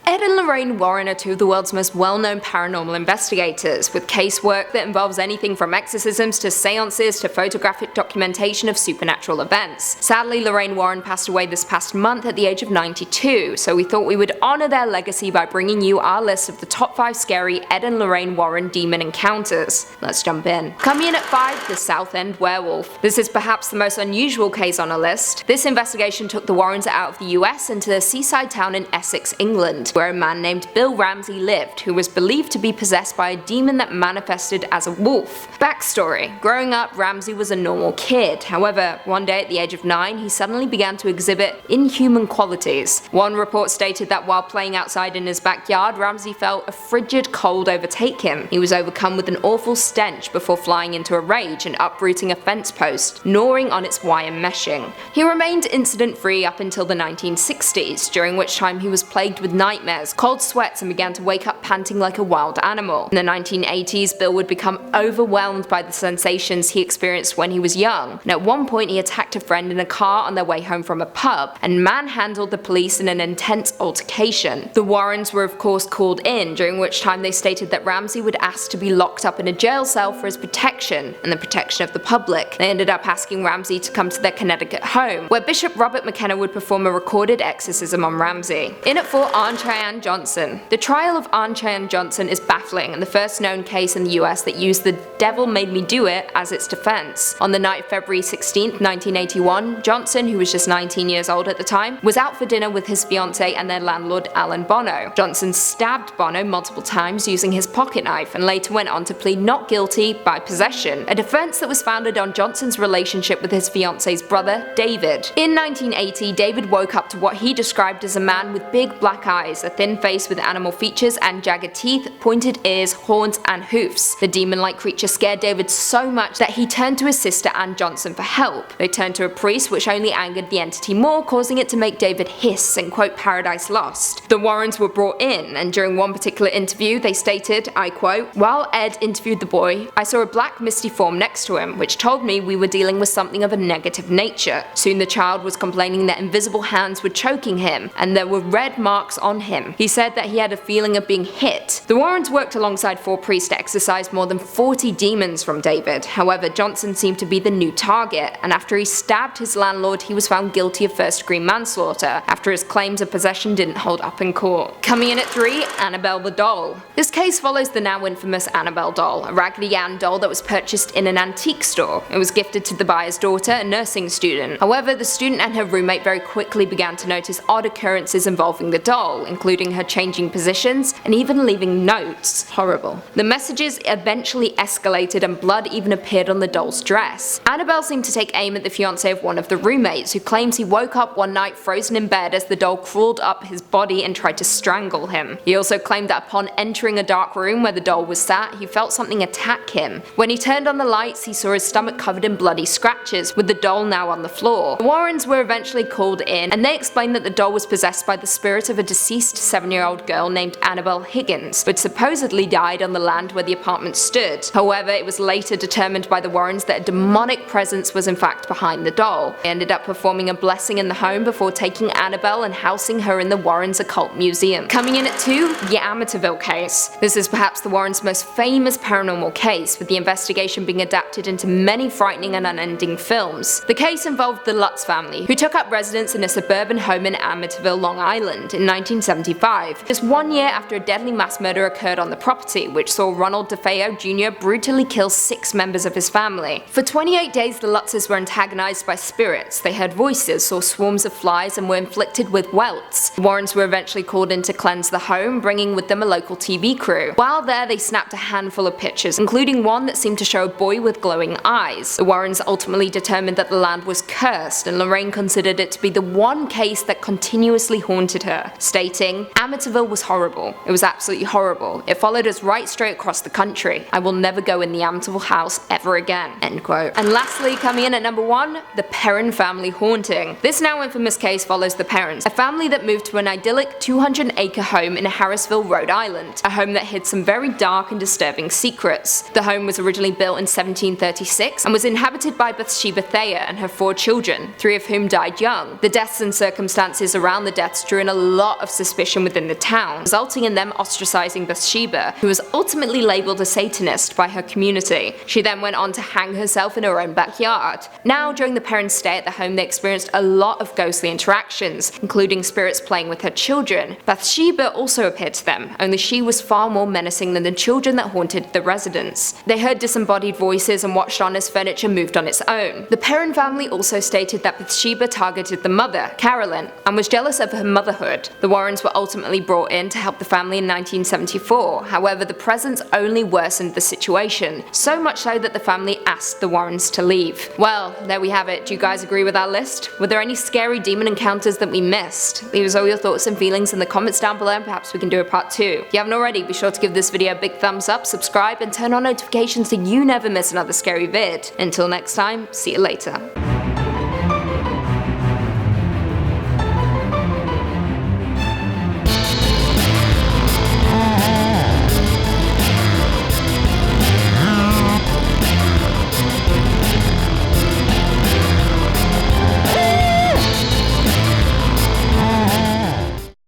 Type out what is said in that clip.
Ed and Lorraine Warren are two of the world's most well-known paranormal investigators, with casework that involves anything from exorcisms to seances to photographic documentation of supernatural events. Sadly, Lorraine Warren passed away this past month at the age of 92, so we thought we would honor their legacy by bringing you our list of the top 5 scary Ed and Lorraine Warren demon encounters. Let's jump in. Coming in at 5, the Southend werewolf. This is perhaps the most unusual case on our list. This investigation took the Warrens out of the US into a seaside town in Essex, England, where a man named Bill Ramsey lived, who was believed to be possessed by a demon that manifested as a wolf. Backstory: growing up, Ramsey was a normal kid. However, one day at the age of 9, he suddenly began to exhibit inhuman qualities. One report stated that while playing outside in his backyard, Ramsey felt a frigid cold overtake him. He was overcome with an awful stench before flying into a rage and uprooting a fence post, gnawing on its wire meshing. He remained incident-free up until the 1960s, during which time he was plagued with nightmares, cold sweats, and began to wake up panting like a wild animal. In the 1980s, Bill would become overwhelmed by the sensations he experienced when he was young, and at one point he attacked a friend in a car on their way home from a pub, and manhandled the police in an intense altercation. The Warrens were of course called in, during which time they stated that Ramsey would ask to be locked up in a jail cell for his protection, and the protection of the public. They ended up asking Ramsey to come to their Connecticut home, where Bishop Robert McKenna would perform a recorded exorcism on Ramsey. In at 4, Arne Johnson. The trial of Arne Johnson is baffling and the first known case in the US that used the "devil made me do it" as its defense. On the night of February 16, 1981, Johnson, who was just 19 years old at the time, was out for dinner with his fiancée and their landlord Alan Bono. Johnson stabbed Bono multiple times using his pocket knife and later went on to plead not guilty by possession, a defense that was founded on Johnson's relationship with his fiancée's brother, David. In 1980, David woke up to what he described as a man with big black eyes, a thin face with animal features and jagged teeth, pointed ears, horns, and hoofs. The demon-like creature scared David so much that he turned to his sister Anne Johnson for help. They turned to a priest, which only angered the entity more, causing it to make David hiss and quote Paradise Lost. The Warrens were brought in, and during one particular interview they stated, I quote, "While Ed interviewed the boy, I saw a black misty form next to him, which told me we were dealing with something of a negative nature. Soon the child was complaining that invisible hands were choking him, and there were red marks on him. He said that he had a feeling of being hit." The Warrens worked alongside 4 priests to exorcise more than 40 demons from David. However, Johnson seemed to be the new target, and after he stabbed his landlord, he was found guilty of first-degree manslaughter after his claims of possession didn't hold up in court. Coming in at 3, Annabelle the doll. This case follows the now infamous Annabelle doll, a Raggedy Ann doll that was purchased in an antique store. It was gifted to the buyer's daughter, a nursing student. However, the student and her roommate very quickly began to notice odd occurrences involving the doll, including her changing positions and even leaving notes. Horrible. The messages eventually escalated and blood even appeared on the doll's dress. Annabelle seemed to take aim at the fiancé of one of the roommates, who claims he woke up one night frozen in bed as the doll crawled up his body and tried to strangle him. He also claimed that upon entering a dark room where the doll was sat, he felt something attack him. When he turned on the lights, he saw his stomach covered in bloody scratches, with the doll now on the floor. The Warrens were eventually called in, and they explained that the doll was possessed by the spirit of a deceased 7-year-old girl named Annabelle Higgins, but supposedly died on the land where the apartment stood. However, it was later determined by the Warrens that a demonic presence was in fact behind the doll. They ended up performing a blessing in the home before taking Annabelle and housing her in the Warrens Occult Museum. Coming in at 2, the Amityville case. This is perhaps the Warrens' most famous paranormal case, with the investigation being adapted into many frightening and unending films. The case involved the Lutz family, who took up residence in a suburban home in Amityville, Long Island in 1975, just 1 year after a deadly mass murder occurred on the property, which saw Ronald DeFeo Jr. brutally kill 6 members of his family. For 28 days the Lutzes were antagonized by spirits. They heard voices, saw swarms of flies, and were inflicted with welts. The Warrens were eventually called in to cleanse the home, bringing with them a local TV crew. While there, they snapped a handful of pictures, including one that seemed to show a boy with glowing eyes. The Warrens ultimately determined that the land was cursed, and Lorraine considered it to be the one case that continuously haunted her, stating, "Amityville was horrible. It was absolutely horrible. It followed us right straight across the country. I will never go in the Amityville house ever again." End quote. And lastly, coming in at number 1, the Perron family haunting. This now infamous case follows the Perrons, a family that moved to an idyllic 200-acre home in Harrisville, Rhode Island, a home that hid some very dark and disturbing secrets. The home was originally built in 1736 and was inhabited by Bathsheba Thayer and her 4 children, 3 of whom died young. The deaths and circumstances around the deaths drew in a lot of suspicion suspicion within the town, resulting in them ostracizing Bathsheba, who was ultimately labeled a Satanist by her community. She then went on to hang herself in her own backyard. Now, during the Perron stay at the home, they experienced a lot of ghostly interactions, including spirits playing with her children. Bathsheba also appeared to them, only she was far more menacing than the children that haunted the residence. They heard disembodied voices and watched on as furniture moved on its own. The Perron family also stated that Bathsheba targeted the mother, Carolyn, and was jealous of her motherhood. The Warrens were ultimately brought in to help the family in 1974, however the presence only worsened the situation, so much so that the family asked the Warrens to leave. Well, there we have it. Do you guys agree with our list? Were there any scary demon encounters that we missed? Leave us all your thoughts and feelings in the comments down below and perhaps we can do a part 2. If you haven't already, be sure to give this video a big thumbs up, subscribe, and turn on notifications so you never miss another scary vid. Until next time, see you later.